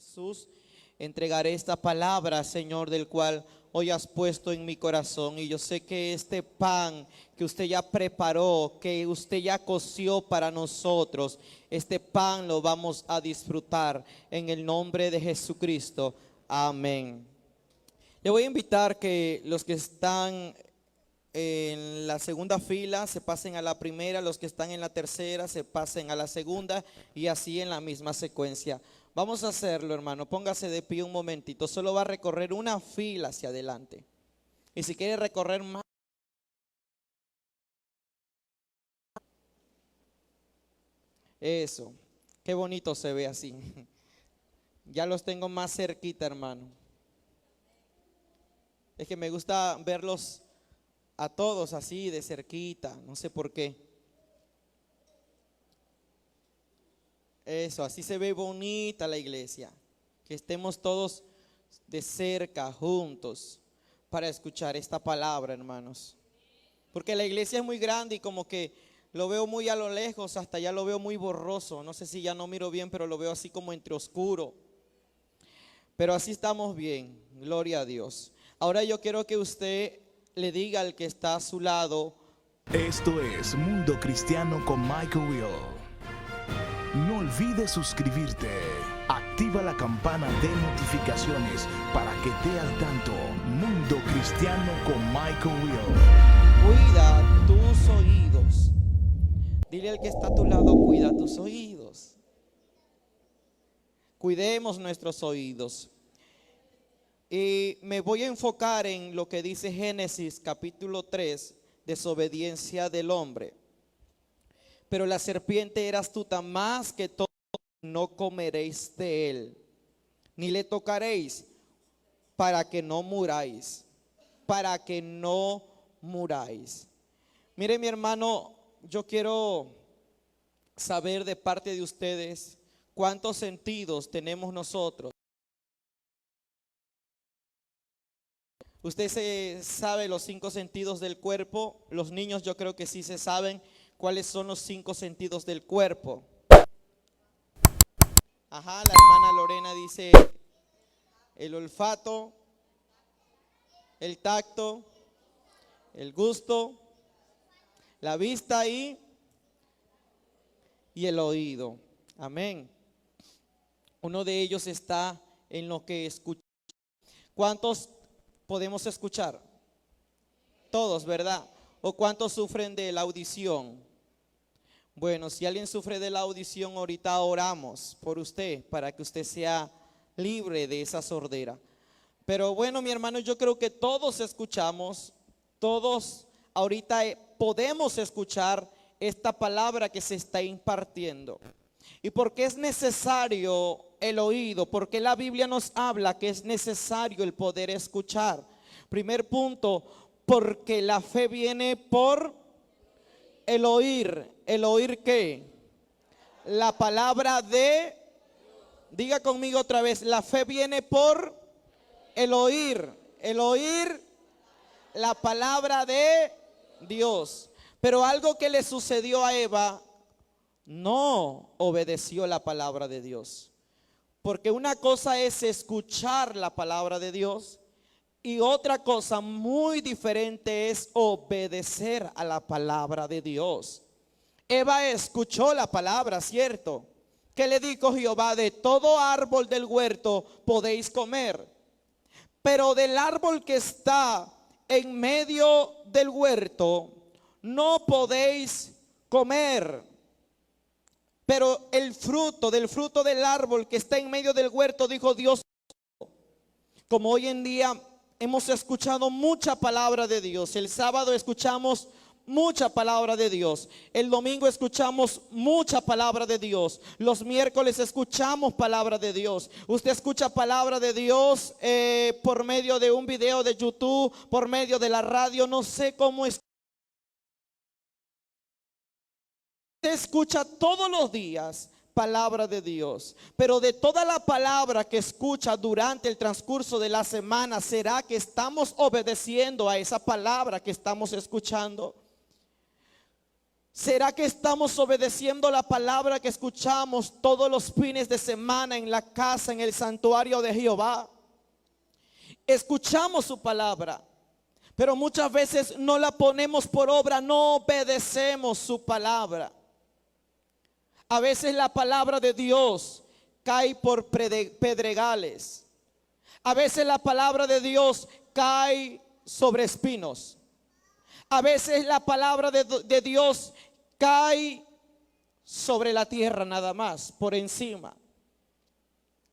Jesús, entregaré esta palabra, Señor, del cual hoy has puesto en mi corazón. Y yo sé que este pan que usted ya preparó, que usted ya coció para nosotros, este pan lo vamos a disfrutar en el nombre de Jesucristo. Amén. Le voy a invitar que los que están en la segunda fila se pasen a la primera, los que están en la tercera se pasen a la segunda, y así en la misma secuencia. Vamos a hacerlo, hermano. Póngase de pie un momentito. Solo va a recorrer una fila hacia adelante. Y si quiere recorrer más, eso. Qué bonito se ve así. Ya los tengo más cerquita, hermano. Es que me gusta verlos a todos así de cerquita. No sé por qué. Eso, así se ve bonita la iglesia. Que estemos todos de cerca, juntos, para escuchar esta palabra, hermanos. Porque la iglesia es muy grande y como que lo veo muy a lo lejos, hasta ya lo veo muy borroso. No sé si ya no miro bien, pero lo veo así como entre oscuro. Pero así estamos bien, gloria a Dios. Ahora yo quiero que usted le diga al que está a su lado: esto es Mundo Cristiano con Michael Will. No olvides suscribirte, activa la campana de notificaciones para que esté al tanto. Mundo Cristiano con Michael Will. Cuida tus oídos. Dile al que está a tu lado: cuida tus oídos. Cuidemos nuestros oídos. Y me voy a enfocar en lo que dice Génesis capítulo 3, desobediencia del hombre. Pero la serpiente era astuta más que todo, no comeréis de él, ni le tocaréis, para que no muráis, para que no muráis. Mire, mi hermano, yo quiero saber de parte de ustedes cuántos sentidos tenemos nosotros. Usted se sabe los 5 sentidos del cuerpo. Los niños yo creo que sí se saben cuáles son los 5 sentidos del cuerpo. Ajá, la hermana Lorena dice el olfato, el tacto, el gusto, la vista y el oído. Amén. Uno de ellos está en lo que escuchamos. ¿Cuántos podemos escuchar? Todos, ¿verdad? ¿O cuántos sufren de la audición? Bueno, si alguien sufre de la audición, ahorita oramos por usted para que usted sea libre de esa sordera. Pero bueno, mi hermano, yo creo que todos escuchamos, todos ahorita podemos escuchar esta palabra que se está impartiendo. ¿Y por qué es necesario el oído? Porque la Biblia nos habla que es necesario el poder escuchar. Primer punto, porque la fe viene por el oír. ¿El oír qué? La palabra de, diga conmigo otra vez, la fe viene por el oír. El oír la palabra de Dios. Pero algo que le sucedió a Eva, no obedeció la palabra de Dios. Porque una cosa es escuchar la palabra de Dios y otra cosa muy diferente es obedecer a la palabra de Dios. Eva escuchó la palabra, ¿cierto? ¿Qué le dijo Jehová? De todo árbol del huerto podéis comer, pero del árbol que está en medio del huerto no podéis comer. Pero del fruto del árbol que está en medio del huerto, dijo Dios. Como hoy en día hemos escuchado mucha palabra de Dios. El sábado escuchamos mucha palabra de Dios. El domingo escuchamos mucha palabra de Dios. Los miércoles escuchamos palabra de Dios. Usted escucha palabra de Dios por medio de un video de YouTube, por medio de la radio. No sé cómo es. Usted escucha todos los días palabra de Dios, pero de toda la palabra que escucha durante el transcurso de la semana, ¿será que estamos obedeciendo a esa palabra que estamos escuchando? ¿Será que estamos obedeciendo la palabra que escuchamos todos los fines de semana en la casa, en el santuario de Jehová? Escuchamos su palabra, pero muchas veces no la ponemos por obra, no obedecemos su palabra. A veces la palabra de Dios cae por pedregales. A veces la palabra de Dios cae sobre espinos. A veces la palabra de Dios cae sobre la tierra nada más, por encima.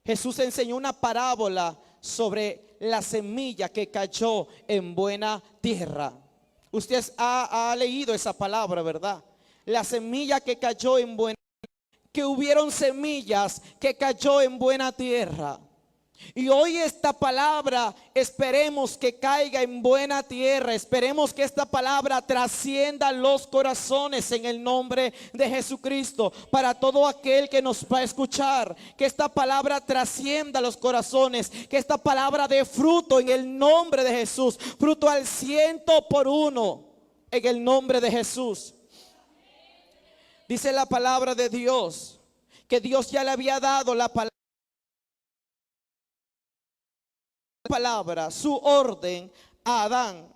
Jesús enseñó una parábola sobre la semilla que cayó en buena tierra. Usted ha leído esa palabra, ¿verdad? La semilla que cayó en buena tierra, que hubieron semillas que cayó en buena tierra. Y hoy esta palabra esperemos que caiga en buena tierra. Esperemos que esta palabra trascienda los corazones en el nombre de Jesucristo. Para todo aquel que nos va a escuchar, que esta palabra trascienda los corazones, que esta palabra dé fruto en el nombre de Jesús, fruto al 100% en el nombre de Jesús. Dice la palabra de Dios que Dios ya le había dado la palabra, su orden a Adán.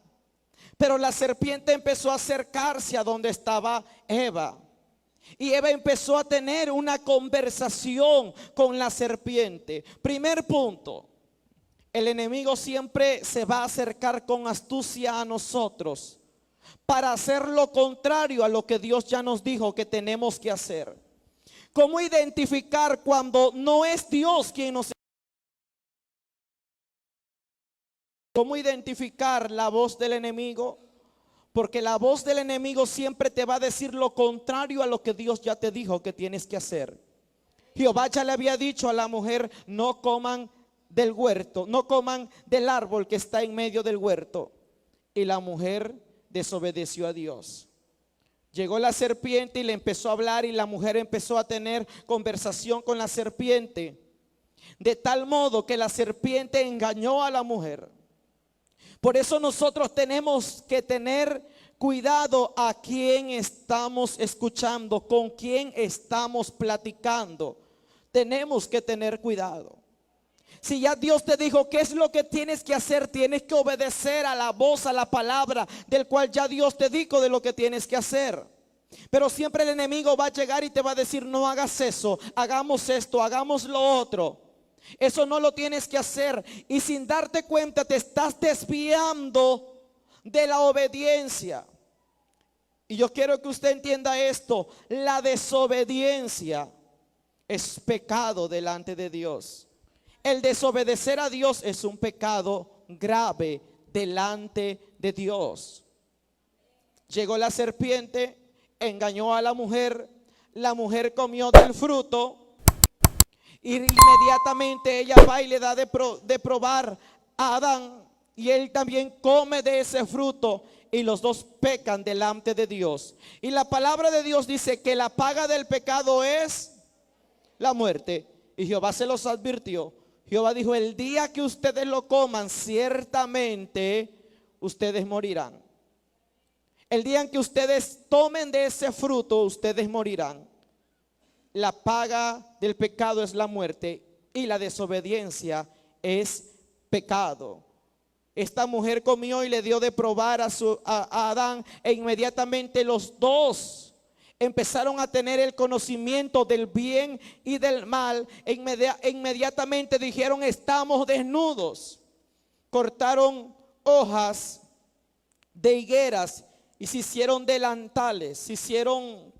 Pero la serpiente empezó a acercarse a donde estaba Eva. Y Eva empezó a tener una conversación con la serpiente. Primer punto, el enemigo siempre se va a acercar con astucia a nosotros para hacer lo contrario a lo que Dios ya nos dijo que tenemos que hacer. ¿Cómo identificar cuando no es Dios quien nos... ¿Cómo identificar la voz del enemigo? Porque la voz del enemigo siempre te va a decir lo contrario a lo que Dios ya te dijo que tienes que hacer. Jehová ya le había dicho a la mujer: no coman del huerto, no coman del árbol que está en medio del huerto. Y la mujer desobedeció a Dios. Llegó la serpiente y le empezó a hablar, y la mujer empezó a tener conversación con la serpiente, de tal modo que la serpiente engañó a la mujer. Por eso nosotros tenemos que tener cuidado a quién estamos escuchando, con quién estamos platicando. Tenemos que tener cuidado. Si ya Dios te dijo qué es lo que tienes que hacer, tienes que obedecer a la voz, a la palabra del cual ya Dios te dijo de lo que tienes que hacer. Pero siempre el enemigo va a llegar y te va a decir: no hagas eso, hagamos esto, hagamos lo otro. Eso no lo tienes que hacer, y sin darte cuenta te estás desviando de la obediencia. Y yo quiero que usted entienda esto: la desobediencia es pecado delante de Dios. El desobedecer a Dios es un pecado grave delante de Dios. Llegó la serpiente, engañó a la mujer comió del fruto. Y inmediatamente ella va y le da de probar a Adán, y él también come de ese fruto, y los dos pecan delante de Dios. Y la palabra de Dios dice que la paga del pecado es la muerte. Y Jehová se los advirtió. Jehová dijo: el día que ustedes lo coman, ciertamente ustedes morirán. El día en que ustedes tomen de ese fruto, ustedes morirán. La paga del pecado es la muerte, y la desobediencia es pecado. Esta mujer comió y le dio de probar a Adán, e inmediatamente los dos empezaron a tener el conocimiento del bien y del mal. Inmediatamente dijeron: estamos desnudos. Cortaron hojas de higueras y se hicieron delantales, se hicieron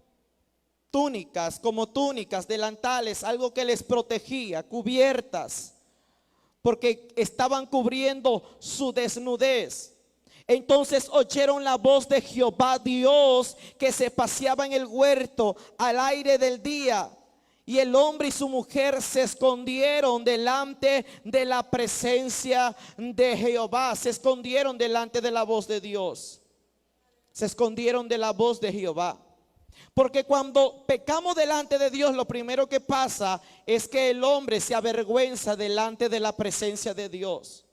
túnicas, como túnicas, delantales, algo que les protegía, cubiertas, porque estaban cubriendo su desnudez. Entonces oyeron la voz de Jehová Dios, que se paseaba en el huerto al aire del día, y el hombre y su mujer se escondieron delante de la presencia de Jehová. Se escondieron delante de la voz de Dios, se escondieron de la voz de Jehová. Porque cuando pecamos delante de Dios, lo primero que pasa es que el hombre se avergüenza delante de la presencia de Dios.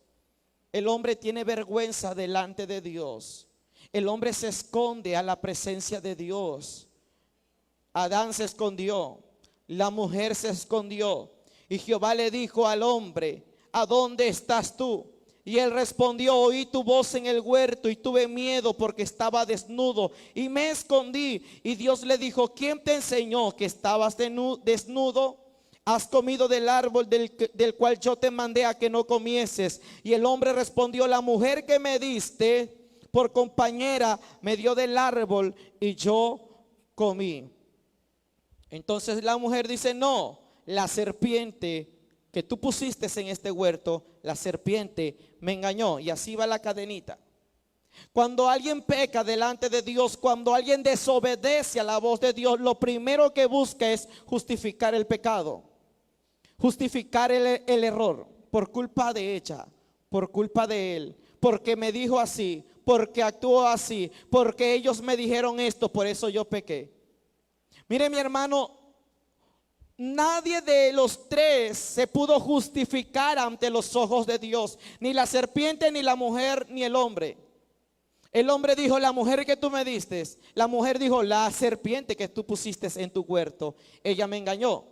El hombre tiene vergüenza delante de Dios. El hombre se esconde a la presencia de Dios. Adán se escondió, la mujer se escondió. Y Jehová le dijo al hombre: ¿a dónde estás tú? Y él respondió: oí tu voz en el huerto y tuve miedo porque estaba desnudo y me escondí. Y Dios le dijo: ¿quién te enseñó que estabas desnudo? ¿Has comido del árbol del cual yo te mandé a que no comieses? Y el hombre respondió: la mujer que me diste por compañera me dio del árbol y yo comí. Entonces la mujer dice: no, la serpiente que tú pusiste en este huerto, la serpiente me engañó. Y así va la cadenita. Cuando alguien peca delante de Dios, cuando alguien desobedece a la voz de Dios, lo primero que busca es justificar el pecado, justificar el error, por culpa de ella, por culpa de él, porque me dijo así, porque actuó así, porque ellos me dijeron esto, por eso yo pequé. Mire, mi hermano, nadie de los tres se pudo justificar ante los ojos de Dios, ni la serpiente, ni la mujer, ni el hombre. El hombre dijo: la mujer que tú me diste. La mujer dijo: la serpiente que tú pusiste en tu huerto, ella me engañó.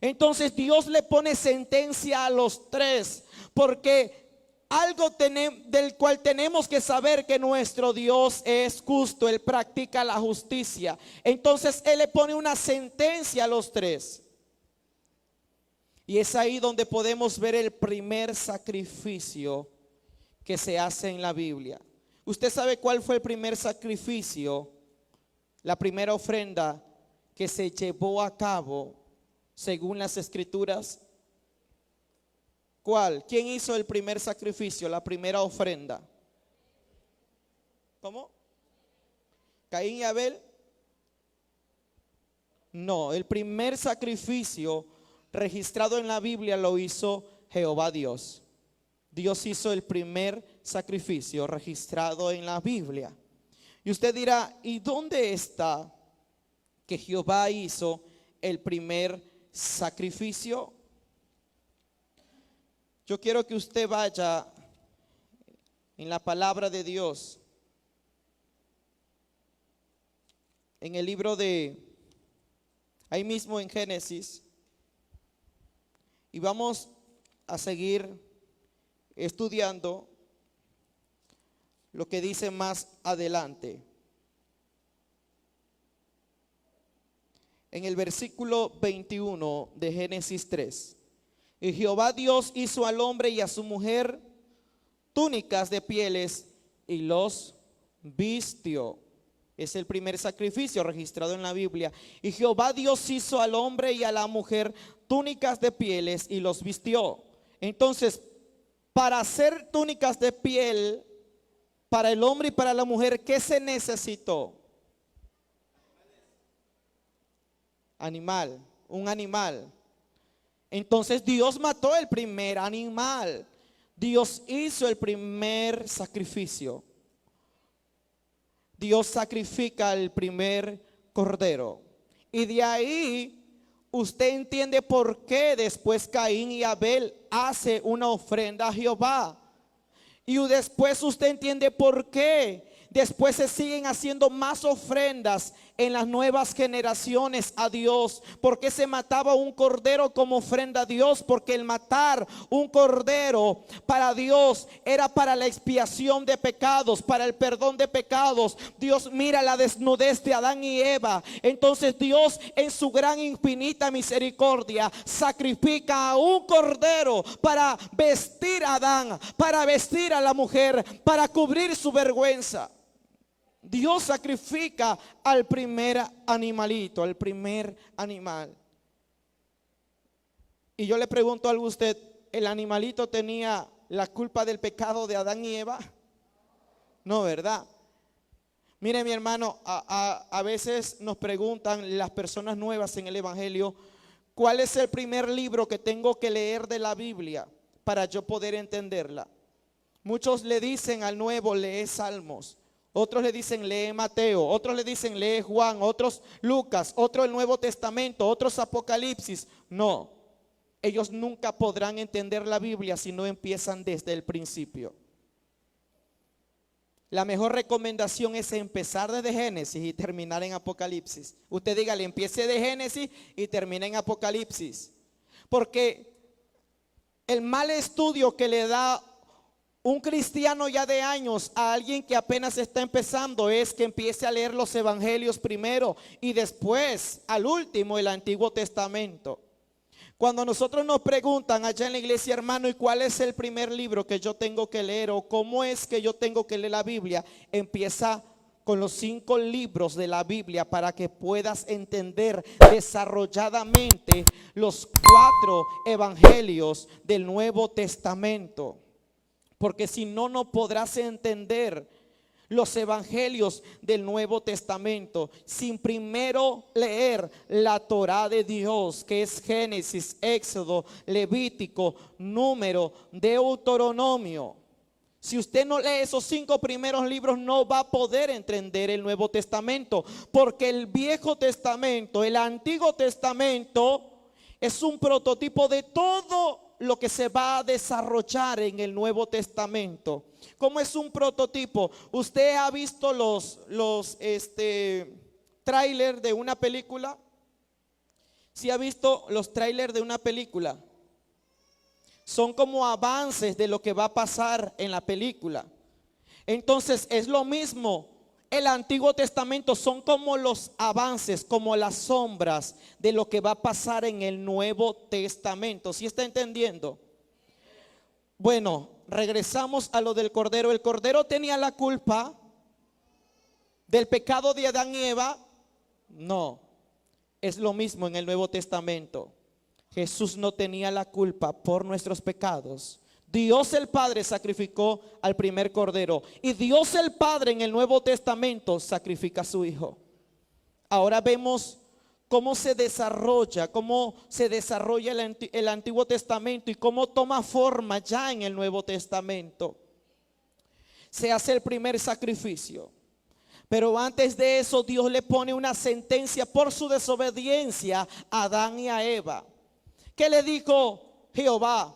Entonces Dios le pone sentencia a los tres, porque algo del cual tenemos que saber que nuestro Dios es justo, Él practica la justicia. Entonces Él le pone una sentencia a los tres. Y es ahí donde podemos ver el primer sacrificio que se hace en la Biblia. ¿Usted sabe cuál fue el primer sacrificio, la primera ofrenda que se llevó a cabo según las Escrituras? ¿Cuál? ¿Quién hizo el primer sacrificio, la primera ofrenda? ¿Cómo? ¿Caín y Abel? No, el primer sacrificio registrado en la Biblia lo hizo Jehová Dios. Dios hizo el primer sacrificio registrado en la Biblia. Y usted dirá: ¿y dónde está que Jehová hizo el primer sacrificio? Yo quiero que usted vaya en la palabra de Dios, en el libro ahí mismo en Génesis, y vamos a seguir estudiando lo que dice más adelante. En el versículo 21 de Génesis 3. Y Jehová Dios hizo al hombre y a su mujer túnicas de pieles y los vistió. Es el primer sacrificio registrado en la Biblia. Y Jehová Dios hizo al hombre y a la mujer túnicas de pieles y los vistió. Entonces, para hacer túnicas de piel para el hombre y para la mujer, ¿qué se necesitó? Animal, un animal. Entonces Dios mató el primer animal. Dios hizo el primer sacrificio. Dios sacrifica el primer cordero. Y de ahí usted entiende por qué después Caín y Abel hace una ofrenda a Jehová. Y después usted entiende por qué después se siguen haciendo más ofrendas en las nuevas generaciones a Dios. ¿Por qué se mataba un cordero como ofrenda a Dios? Porque el matar un cordero para Dios era para la expiación de pecados, para el perdón de pecados. Dios mira la desnudez de Adán y Eva. Entonces Dios, en su gran infinita misericordia, sacrifica a un cordero para vestir a Adán, para vestir a la mujer, para cubrir su vergüenza. Dios sacrifica al primer animalito, al primer animal. Y yo le pregunto algo a usted: ¿el animalito tenía la culpa del pecado de Adán y Eva? No, ¿verdad? Mire, mi hermano, a veces nos preguntan las personas nuevas en el Evangelio: ¿cuál es el primer libro que tengo que leer de la Biblia para yo poder entenderla? Muchos le dicen al nuevo: lee Salmos. Otros le dicen: lee Mateo. Otros le dicen: lee Juan. Otros Lucas. Otros el Nuevo Testamento. Otros Apocalipsis. No, ellos nunca podrán entender la Biblia si no empiezan desde el principio. La mejor recomendación es empezar desde Génesis y terminar en Apocalipsis. Usted dígale, empiece de Génesis y termine en Apocalipsis. Porque el mal estudio que le da un cristiano ya de años a alguien que apenas está empezando es que empiece a leer los evangelios primero y después, al último, el Antiguo Testamento. Cuando nosotros nos preguntan allá en la iglesia, hermano, ¿y cuál es el primer libro que yo tengo que leer? ¿O cómo es que yo tengo que leer la Biblia? Empieza con los 5 libros de la Biblia para que puedas entender desarrolladamente los 4 evangelios del Nuevo Testamento. Porque si no, no podrás entender los evangelios del Nuevo Testamento sin primero leer la Torá de Dios, que es Génesis, Éxodo, Levítico, Número, Deuteronomio. Si usted no lee esos 5 primeros libros, no va a poder entender el Nuevo Testamento, porque el Viejo Testamento, el Antiguo Testamento, es un prototipo de todo lo que se va a desarrollar en el Nuevo Testamento. ¿Cómo es un prototipo? Usted ha visto los trailers de una película. ¿Sí ha visto los trailers de una película? Son como avances de lo que va a pasar en la película. Entonces es lo mismo. El Antiguo Testamento son como los avances, como las sombras de lo que va a pasar en el Nuevo Testamento. ¿Sí está entendiendo? Bueno, regresamos a lo del Cordero. El Cordero tenía la culpa del pecado de Adán y Eva. No, es lo mismo en el Nuevo Testamento. Jesús no tenía la culpa por nuestros pecados. Dios el Padre sacrificó al primer Cordero, y Dios el Padre en el Nuevo Testamento sacrifica a su Hijo. Ahora vemos cómo se desarrolla el Antiguo Testamento y cómo toma forma ya en el Nuevo Testamento. Se hace el primer sacrificio, pero antes de eso Dios le pone una sentencia por su desobediencia a Adán y a Eva. ¿Qué le dijo Jehová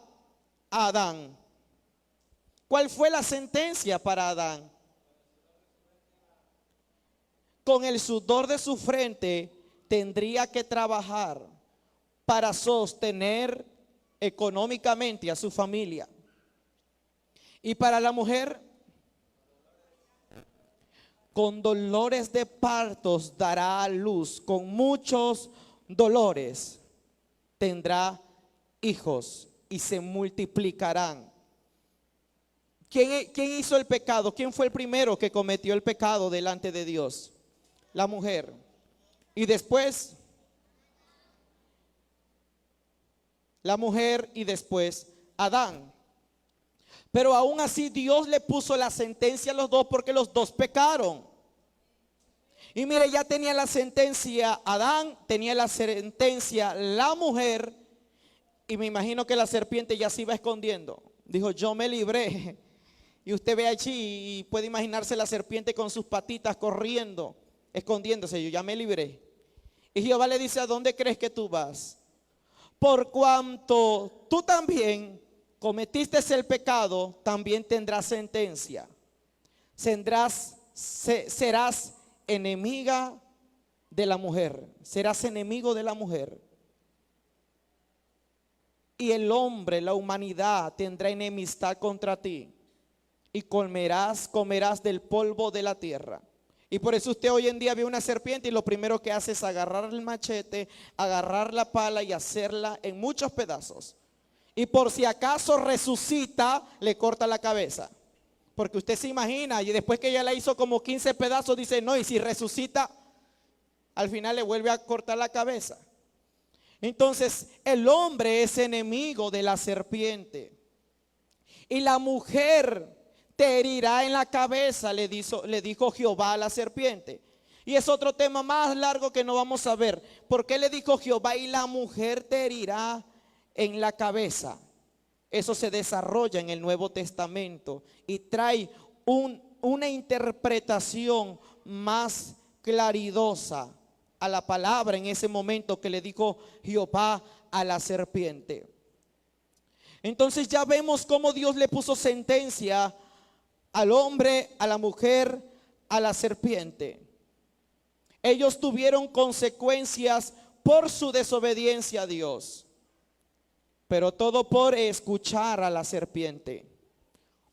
a Adán? ¿Cuál fue la sentencia para Adán? Con el sudor de su frente tendría que trabajar para sostener económicamente a su familia. Y para la mujer, con dolores de partos dará a luz, con muchos dolores tendrá hijos y se multiplicarán. ¿Quién hizo el pecado? ¿Quién fue el primero que cometió el pecado delante de Dios? La mujer. Y después la mujer y después Adán. Pero aún así Dios le puso la sentencia a los dos porque los dos pecaron. Y mire, ya tenía la sentencia Adán, tenía la sentencia la mujer, y me imagino que la serpiente ya se iba escondiendo. Dijo, yo me libré. Y usted ve allí y puede imaginarse la serpiente con sus patitas corriendo, escondiéndose. Yo ya me libré. Y Jehová le dice, ¿a dónde crees que tú vas? Por cuanto tú también cometiste el pecado, también tendrás sentencia. Serás enemiga de la mujer. Serás enemigo de la mujer. Y el hombre, la humanidad, tendrá enemistad contra ti. Y comerás del polvo de la tierra. Y por eso usted hoy en día ve una serpiente y lo primero que hace es agarrar el machete, agarrar la pala y hacerla en muchos pedazos. Y por si acaso resucita, le corta la cabeza. Porque usted se imagina, y después que ya la hizo como 15 pedazos, dice, no, y si resucita, al final le vuelve a cortar la cabeza. Entonces, el hombre es enemigo de la serpiente. Y la mujer te herirá en la cabeza, le dijo Jehová a la serpiente. Y es otro tema más largo que no vamos a ver. ¿Por qué le dijo Jehová y la mujer te herirá en la cabeza? Eso se desarrolla en el Nuevo Testamento y trae una interpretación más claridosa a la palabra en ese momento que le dijo Jehová a la serpiente. Entonces ya vemos cómo Dios le puso sentencia al hombre, a la mujer, a la serpiente. Ellos tuvieron consecuencias por su desobediencia a Dios, pero todo por escuchar a la serpiente.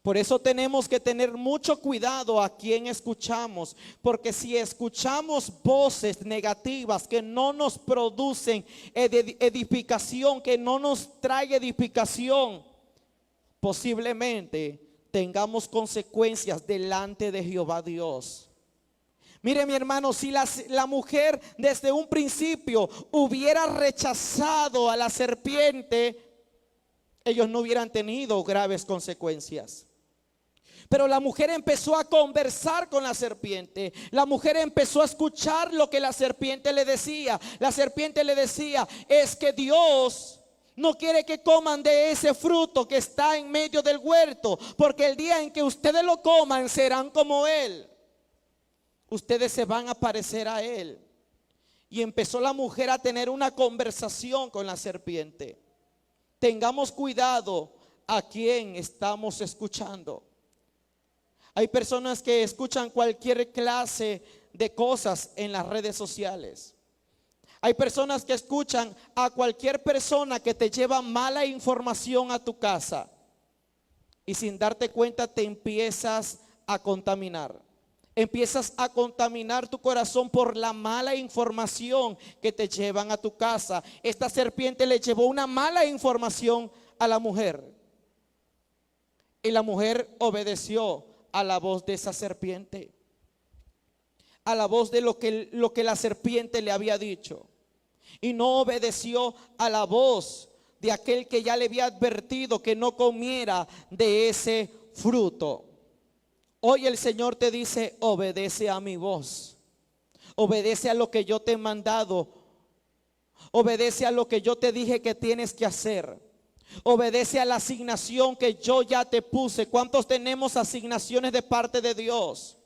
Por eso tenemos que tener mucho cuidado a quién escuchamos, porque si escuchamos voces negativas que no nos producen edificación, que no nos trae edificación, posiblemente tengamos consecuencias delante de Jehová Dios. Mire, mi hermano, si la mujer desde un principio hubiera rechazado a la serpiente, ellos no hubieran tenido graves consecuencias. Pero la mujer empezó a conversar con la serpiente. La mujer empezó a escuchar lo que la serpiente le decía. La serpiente le decía: es que Dios no quiere que coman de ese fruto que está en medio del huerto, porque el día en que ustedes lo coman serán como Él. Ustedes se van a parecer a Él. Y empezó la mujer a tener una conversación con la serpiente. Tengamos cuidado a quién estamos escuchando. Hay personas que escuchan cualquier clase de cosas en las redes sociales. Hay personas que escuchan a cualquier persona que te lleva mala información a tu casa, y sin darte cuenta te empiezas a contaminar. Empiezas a contaminar tu corazón por la mala información que te llevan a tu casa. Esta serpiente le llevó una mala información a la mujer, y la mujer obedeció a la voz de esa serpiente, a la voz de lo que la serpiente le había dicho, y no obedeció a la voz de aquel que ya le había advertido que no comiera de ese fruto. Hoy el Señor te dice: obedece a mi voz, obedece a lo que yo te he mandado, obedece a lo que yo te dije que tienes que hacer. Obedece a la asignación que yo ya te puse. ¿Cuántos tenemos asignaciones de parte de Dios?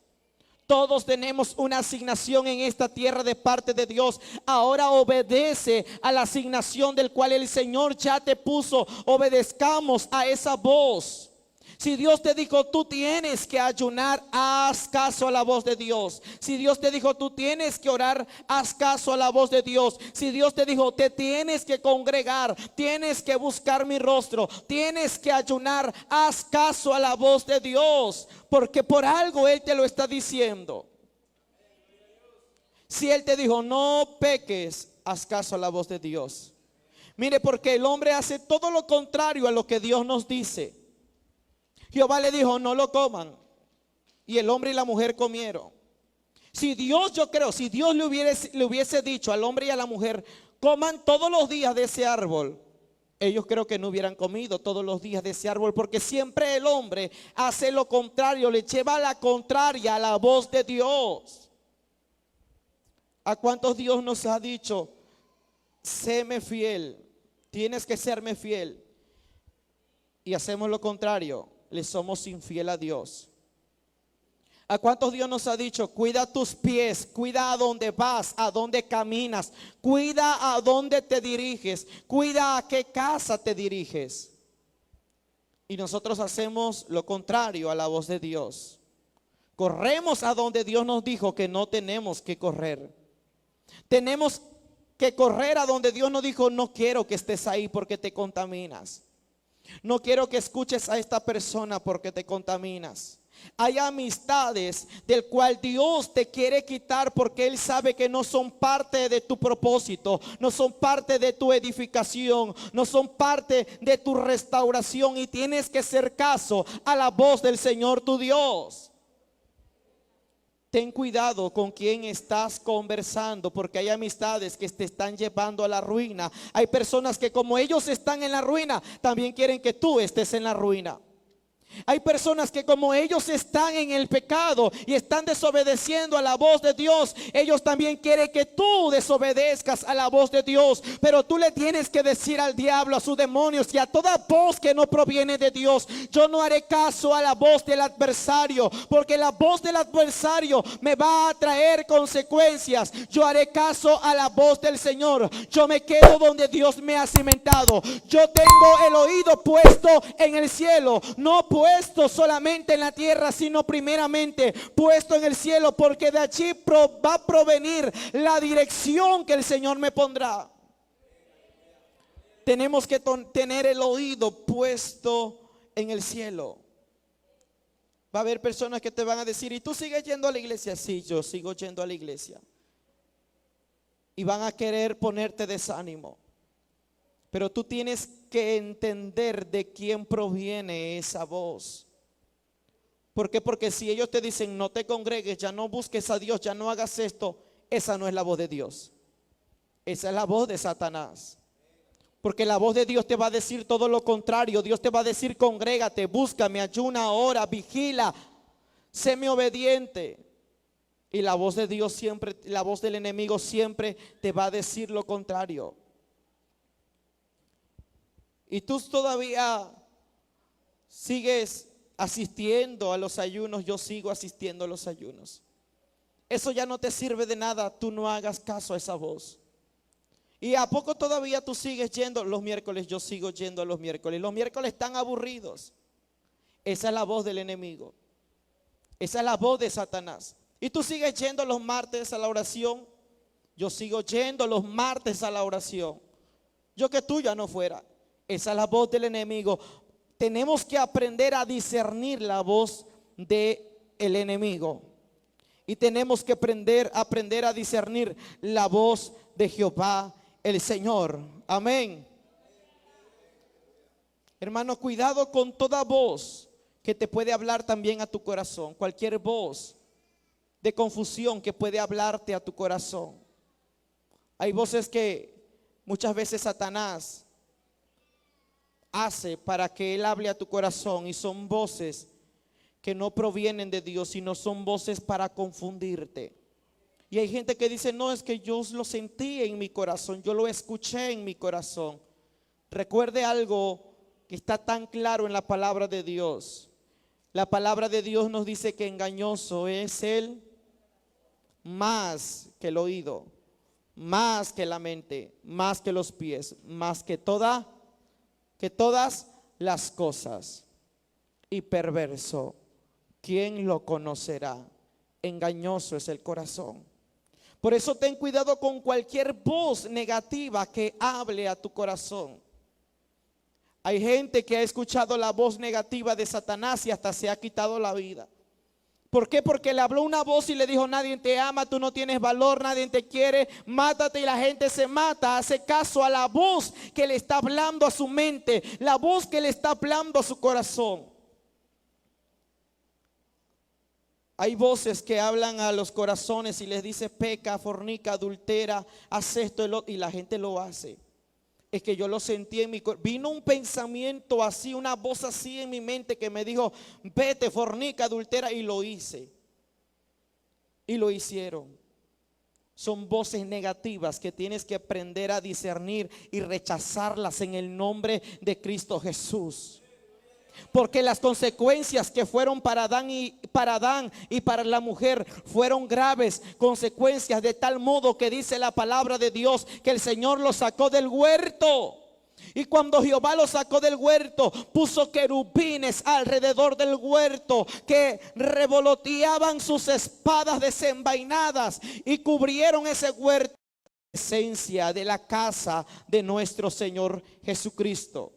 Todos tenemos una asignación en esta tierra de parte de Dios. Ahora obedece a la asignación del cual el Señor ya te puso. Obedezcamos a esa voz. Si Dios te dijo tú tienes que ayunar, haz caso a la voz de Dios. Si Dios te dijo tú tienes que orar, haz caso a la voz de Dios. Si Dios te dijo te tienes que congregar, tienes que buscar mi rostro, tienes que ayunar, haz caso a la voz de Dios, porque por algo Él te lo está diciendo. Si Él te dijo no peques, haz caso a la voz de Dios. Mire, porque el hombre hace todo lo contrario a lo que Dios nos dice. Jehová le dijo no lo coman, y el hombre y la mujer comieron. Si Dios, yo creo, si Dios le hubiese dicho al hombre y a la mujer coman todos los días de ese árbol, ellos creo que no hubieran comido todos los días de ese árbol, porque siempre el hombre hace lo contrario, le lleva la contraria a la voz de Dios. ¿A cuántos Dios nos ha dicho séme fiel, tienes que serme fiel? Y hacemos lo contrario, le somos infiel a Dios. ¿A cuántos Dios nos ha dicho cuida tus pies, cuida a dónde vas, a dónde caminas, cuida a dónde te diriges, cuida a qué casa te diriges? Y nosotros hacemos lo contrario a la voz de Dios. Corremos a donde Dios nos dijo que no tenemos que correr. Tenemos que correr a donde Dios nos dijo no quiero que estés ahí porque te contaminas. No quiero que escuches a esta persona porque te contaminas. Hay amistades del cual Dios te quiere quitar porque Él sabe que no son parte de tu propósito, no son parte de tu edificación, no son parte de tu restauración, y tienes que hacer caso a la voz del Señor tu Dios. Ten cuidado con quién estás conversando, porque hay amistades que te están llevando a la ruina. Hay personas que como ellos están en la ruina, también quieren que tú estés en la ruina. Hay personas que como ellos están en el pecado y están desobedeciendo a la voz de Dios, ellos también quieren que tú desobedezcas a la voz de Dios. Pero tú le tienes que decir al diablo, a sus demonios y a toda voz que no proviene de Dios: yo no haré caso a la voz del adversario, porque la voz del adversario me va a traer consecuencias. Yo haré caso a la voz del Señor. Yo me quedo donde Dios me ha cimentado. Yo tengo el oído puesto en el cielo. No puedo puesto solamente en la tierra, sino primeramente puesto en el cielo, porque de allí va a provenir la dirección que el Señor me pondrá. Tenemos que tener el oído puesto en el cielo. Va a haber personas que te van a decir: ¿y tú sigues yendo a la iglesia? Sí, yo sigo yendo a la iglesia. Y van a querer ponerte desánimo. Pero tú tienes que entender de quién proviene esa voz. ¿Por qué? Porque si ellos te dicen: no te congregues, ya no busques a Dios, ya no hagas esto, esa no es la voz de Dios. Esa es la voz de Satanás. Porque la voz de Dios te va a decir todo lo contrario. Dios te va a decir: congrégate, búscame, ayuna, ora, vigila, séme obediente. Y la voz de Dios siempre, la voz del enemigo siempre te va a decir lo contrario. Y tú todavía sigues asistiendo a los ayunos. Yo sigo asistiendo a los ayunos. Eso ya no te sirve de nada. Tú no hagas caso a esa voz. ¿Y a poco todavía tú sigues yendo los miércoles? Yo sigo yendo a los miércoles. Los miércoles están aburridos. Esa es la voz del enemigo. Esa es la voz de Satanás. ¿Y tú sigues yendo los martes a la oración? Yo sigo yendo los martes a la oración. Yo que tú ya no fuera. Esa es la voz del enemigo. Tenemos que aprender a discernir la voz del enemigo. Y tenemos que aprender a discernir la voz de Jehová el Señor. Amén. Hermano, cuidado con toda voz que te puede hablar también a tu corazón. Cualquier voz de confusión que puede hablarte a tu corazón. Hay voces que muchas veces Satanás hace para que él hable a tu corazón, y son voces que no provienen de Dios, sino son voces para confundirte. Y hay gente que dice: no, es que yo lo sentí en mi corazón, yo lo escuché en mi corazón. Recuerde algo que está tan claro en la palabra de Dios. La palabra de Dios nos dice que engañoso es el más que el oído, más que la mente, más que los pies, más que todas las cosas. Y perverso, ¿quién lo conocerá? Engañoso es el corazón. Por eso ten cuidado con cualquier voz negativa que hable a tu corazón. Hay gente que ha escuchado la voz negativa de Satanás y hasta se ha quitado la vida. ¿Por qué? Porque le habló una voz y le dijo: nadie te ama, tú no tienes valor, nadie te quiere, mátate. Y la gente se mata, hace caso a la voz que le está hablando a su mente, la voz que le está hablando a su corazón. Hay voces que hablan a los corazones y les dice: peca, fornica, adultera, haz esto y la gente lo hace. Es que yo lo sentí en mi corazón. Vino un pensamiento así, una voz así en mi mente que me dijo: vete, fornica, adultera, y lo hice. Y lo hicieron. Son voces negativas que tienes que aprender a discernir y rechazarlas en el nombre de Cristo Jesús. Porque las consecuencias que fueron para Adán y para la mujer fueron graves consecuencias, de tal modo que dice la palabra de Dios que el Señor los sacó del huerto. Y cuando Jehová los sacó del huerto, puso querubines alrededor del huerto que revoloteaban sus espadas desenvainadas y cubrieron ese huerto, esencia de la casa de nuestro Señor Jesucristo.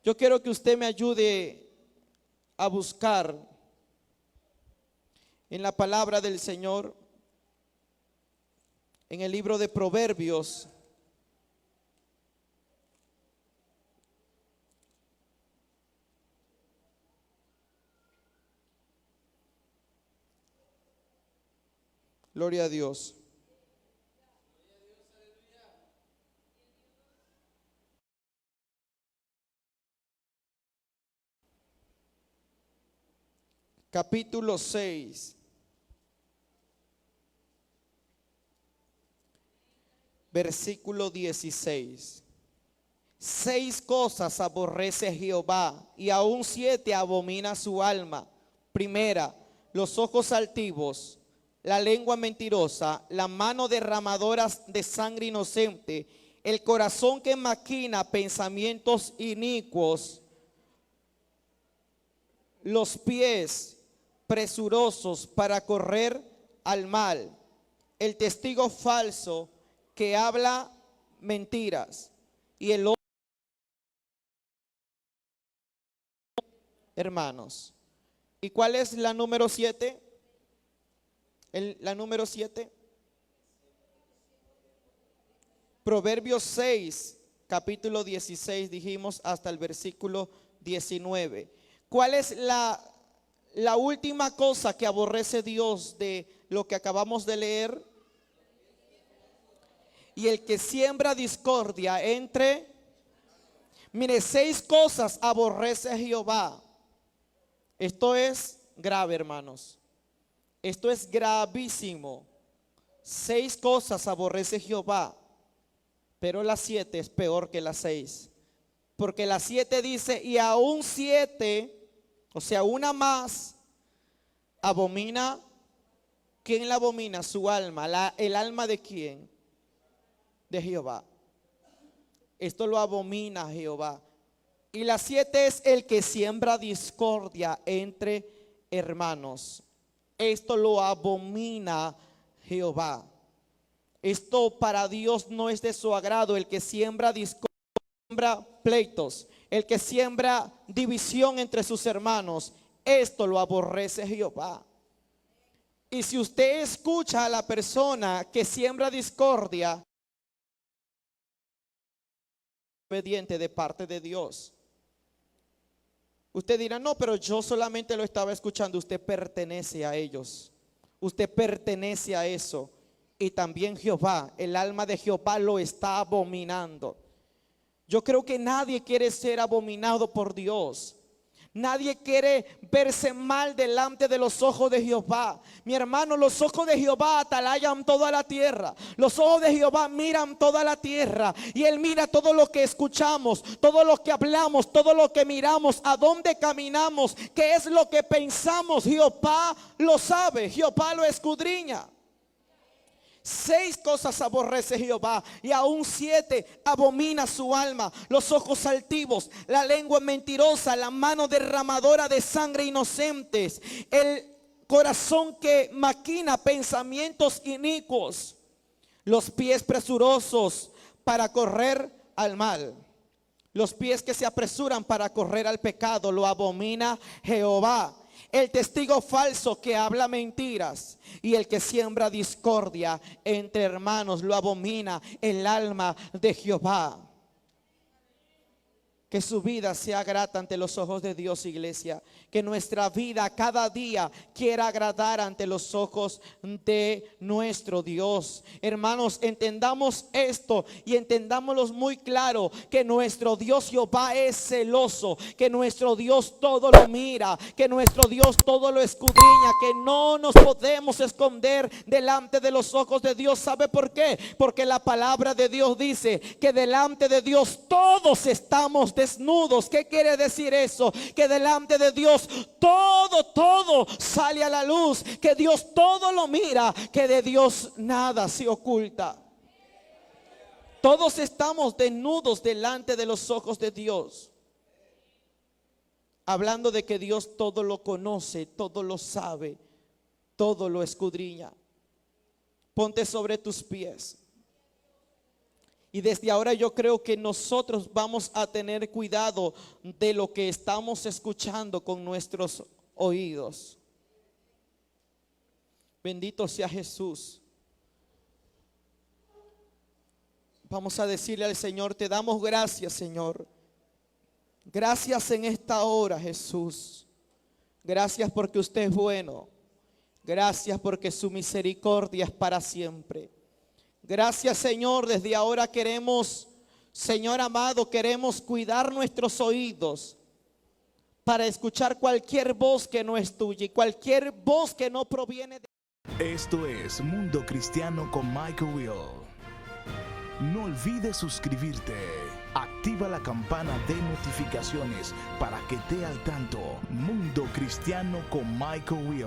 Yo quiero que usted me ayude a buscar en la palabra del Señor, en el libro de Proverbios, gloria a Dios. Capítulo 6, versículo 16. 6 cosas aborrece Jehová, y aún 7 abomina su alma. Primera, los ojos altivos, la lengua mentirosa, la mano derramadora de sangre inocente, el corazón que maquina pensamientos inicuos, los pies presurosos para correr al mal, el testigo falso que habla mentiras y el otro, hermanos. ¿Y cuál es la número 7? La número 7. Proverbios 6, capítulo 16, dijimos hasta el versículo 19. ¿Cuál es la última cosa que aborrece Dios de lo que acabamos de leer? Y el que siembra discordia entre... Mire, 6 cosas aborrece Jehová. Esto es grave, hermanos. Esto es gravísimo. 6 cosas aborrece Jehová. Pero la 7 es peor que la 6. Porque la 7 dice, y aún 7, o sea, una más, abomina. ¿Quién la abomina? Su alma. ¿El alma de quién? De Jehová. Esto lo abomina Jehová. Y la 7 es el que siembra discordia entre hermanos. Esto lo abomina Jehová. Esto para Dios no es de su agrado. El que siembra discordia, siembra pleitos, el que siembra división entre sus hermanos, esto lo aborrece Jehová. Y si usted escucha a la persona que siembra discordia, obediente de parte de Dios. Usted dirá, no, pero yo solamente lo estaba escuchando. Usted pertenece a ellos. Usted pertenece a eso. Y también Jehová, el alma de Jehová lo está abominando. Yo creo que nadie quiere ser abominado por Dios. Nadie quiere verse mal delante de los ojos de Jehová. Mi hermano, los ojos de Jehová atalayan toda la tierra. Los ojos de Jehová miran toda la tierra. Y Él mira todo lo que escuchamos, todo lo que hablamos, todo lo que miramos, a dónde caminamos, qué es lo que pensamos. Jehová lo sabe, Jehová lo escudriña. 6 cosas aborrece Jehová, y aún 7 abomina su alma: los ojos altivos, la lengua mentirosa, la mano derramadora de sangre inocentes, el corazón que maquina pensamientos inicuos, los pies presurosos para correr al mal. Los pies que se apresuran para correr al pecado lo abomina Jehová. El testigo falso que habla mentiras y el que siembra discordia entre hermanos lo abomina el alma de Jehová. Que su vida sea grata ante los ojos de Dios, iglesia. Que nuestra vida cada día quiera agradar ante los ojos de nuestro Dios. Hermanos, entendamos esto y entendámoslo muy claro: que nuestro Dios Jehová es celoso, que nuestro Dios todo lo mira, que nuestro Dios todo lo escudriña, que no nos podemos esconder delante de los ojos de Dios. ¿Sabe por qué? Porque la palabra de Dios dice que delante de Dios todos estamos desnudos. ¿Qué quiere decir eso? Que delante de Dios todo sale a la luz, que Dios todo lo mira, que de Dios nada se oculta. Todos estamos desnudos delante de los ojos de Dios, hablando de que Dios todo lo conoce, todo lo sabe, todo lo escudriña. Ponte sobre tus pies. Y desde ahora yo creo que nosotros vamos a tener cuidado de lo que estamos escuchando con nuestros oídos. Bendito sea Jesús. Vamos a decirle al Señor: te damos gracias, Señor. Gracias en esta hora, Jesús. Gracias porque usted es bueno. Gracias porque su misericordia es para siempre. Gracias, Señor. Desde ahora queremos, Señor amado, queremos cuidar nuestros oídos para escuchar cualquier voz que no es tuya y cualquier voz que no proviene de... Esto es Mundo Cristiano con Michael Will. No olvides suscribirte. Activa la campana de notificaciones para que esté al tanto. Mundo Cristiano con Michael Will.